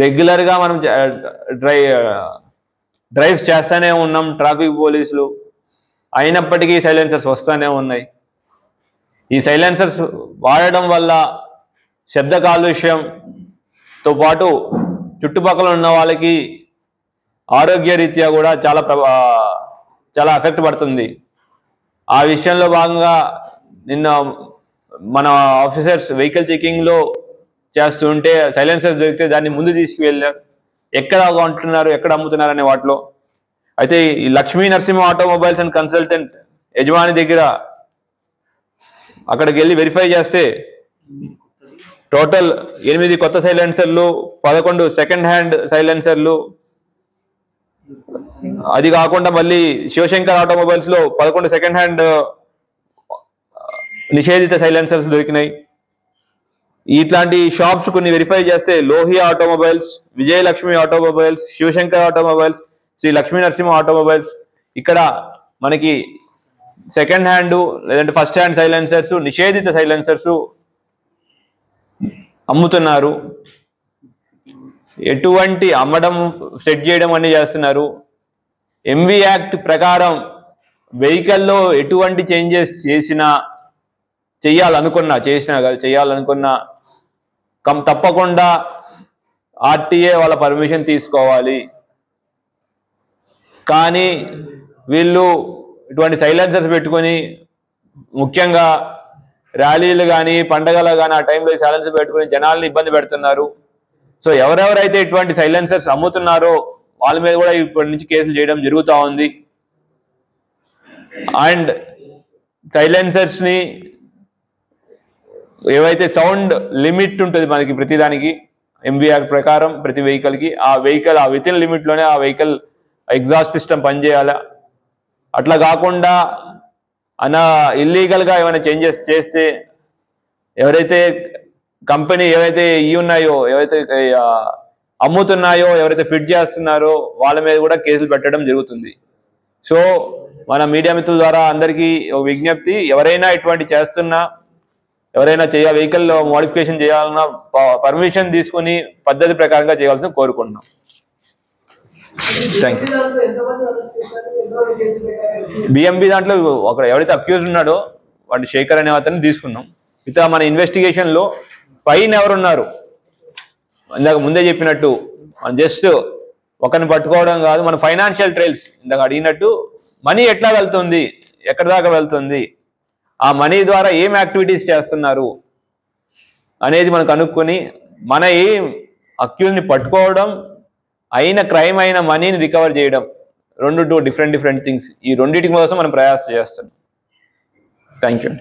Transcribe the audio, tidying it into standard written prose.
రెగ్యులర్గా మనం డ్రైవ్స్ చేస్తూనే ఉన్నాం, ట్రాఫిక్ పోలీసులు, అయినప్పటికీ సైలెన్సర్స్ వస్తూనే ఉన్నాయి. ఈ సైలెన్సర్స్ వాడడం వల్ల శబ్ద కాలుష్యంతో పాటు చుట్టుపక్కల ఉన్న వాళ్ళకి ఆరోగ్య రీత్యా కూడా చాలా ఎఫెక్ట్ పడుతుంది. ఆ విషయంలో భాగంగా నిన్న మన ఆఫీసర్స్ వెహికల్ చెకింగ్లో చేస్తుంటే సైలెన్సర్స్ దొరికితే దాన్ని ముందు తీసుకువెళ్ళారు. ఎక్కడ కొంటున్నారు, ఎక్కడ అమ్ముతున్నారు అనే వాటిలో. అయితే ఈ Lakshmi Narasimha automobiles and consultant యజమాని దగ్గర అక్కడికి వెళ్ళి వెరిఫై చేస్తే టోటల్ 8 కొత్త సైలెన్సర్లు, 11 సెకండ్ హ్యాండ్ సైలెన్సర్లు, అది కాకుండా మళ్ళీ శివశంకర్ ఆటోమొబైల్స్లో 11 సెకండ్ హ్యాండ్ నిషేధిత సైలెన్సర్స్ దొరికినాయి. ఇట్లాంటి షాప్స్ కొన్ని వెరిఫై చేస్తే Lohia automobiles, Vijayalakshmi automobiles, Shivashankar automobiles, Sri Lakshmi Narasimha automobiles, ఇక్కడ మనకి సెకండ్ హ్యాండ్ లేదంటే ఫస్ట్ హ్యాండ్ సైలెన్సర్స్, నిషేధిత సైలెన్సర్స్ అమ్ముతున్నారు. ఎటువంటి అమ్మడం, సెట్ చేయడం అన్ని చేస్తున్నారు. ఎంవి యాక్ట్ ప్రకారం వెహికల్లో ఎటువంటి చేంజెస్ చేయాలనుకున్నా తప్పకుండా ఆర్టీఏ వాళ్ళ పర్మిషన్ తీసుకోవాలి. కానీ వీళ్ళు ఇటువంటి సైలెన్సర్స్ పెట్టుకొని ముఖ్యంగా ర్యాలీలు కానీ పండగలు కానీ ఆ టైంలో సైలెన్సర్ పెట్టుకుని జనాల్ని ఇబ్బంది పెడుతున్నారు. సో ఎవరెవరైతే ఇటువంటి సైలెన్సర్స్ అమ్ముతున్నారో వాళ్ళ మీద కూడా ఇప్పటి నుంచి కేసులు చేయడం జరుగుతూ ఉంది. అండ్ సైలెన్సర్స్ని ఏవైతే సౌండ్ లిమిట్ ఉంటుంది మనకి ప్రతిదానికి ఎంబీఆర్ ప్రకారం ప్రతి వెహికల్కి, ఆ విత్ ఇన్ లిమిట్లోనే ఆ వెహికల్ ఎగ్జాస్ట్ సిస్టమ్ పనిచేయాలా. అట్లా కాకుండా ఇల్లీగల్గా ఏమైనా చేంజెస్ చేస్తే ఎవరైతే కంపెనీ ఏవైతే ఉన్నాయో, ఏవైతే అమ్ముతున్నాయో, ఎవరైతే ఫిట్ చేస్తున్నారో వాళ్ళ మీద కూడా కేసులు పెట్టడం జరుగుతుంది. సో మన మీడియా మిత్రుల ద్వారా అందరికీ ఒక విజ్ఞప్తి, ఎవరైనా ఇటువంటి చేస్తున్నా, ఎవరైనా వెహికల్ మోడిఫికేషన్ చేయాలన్నా పర్మిషన్ తీసుకుని పద్ధతి ప్రకారంగా చేయాల్సిన కోరుకుంటున్నాం. Thank you. బిఎంబి దాంట్లో ఎవరైతే అక్యూజ్ ఉన్నాడో వాడి శేఖర్ అనే అతన్ని తీసుకున్నాం. ఇతర మన ఇన్వెస్టిగేషన్లో పైన ఎవరున్నారు, ఇందాక ముందే చెప్పినట్టు జస్ట్ ఒకరిని పట్టుకోవడం కాదు, మన ఫైనాన్షియల్ ట్రైల్స్ ఇందాక అడిగినట్టు మనీ ఎట్లా వెళ్తుంది, ఎక్కడి దాకా వెళ్తుంది, ఆ మనీ ద్వారా ఏం యాక్టివిటీస్ చేస్తున్నారు అనేది మనకు కనుక్కొని మన అక్యూజ్ని పట్టుకోవడం, క్రైమ్ అయిన మనీని రికవర్ చేయడం, టూ డిఫరెంట్ థింగ్స్. ఈ రెండింటి కోసం మనం ప్రయాసం చేస్తున్నాం. Thank you.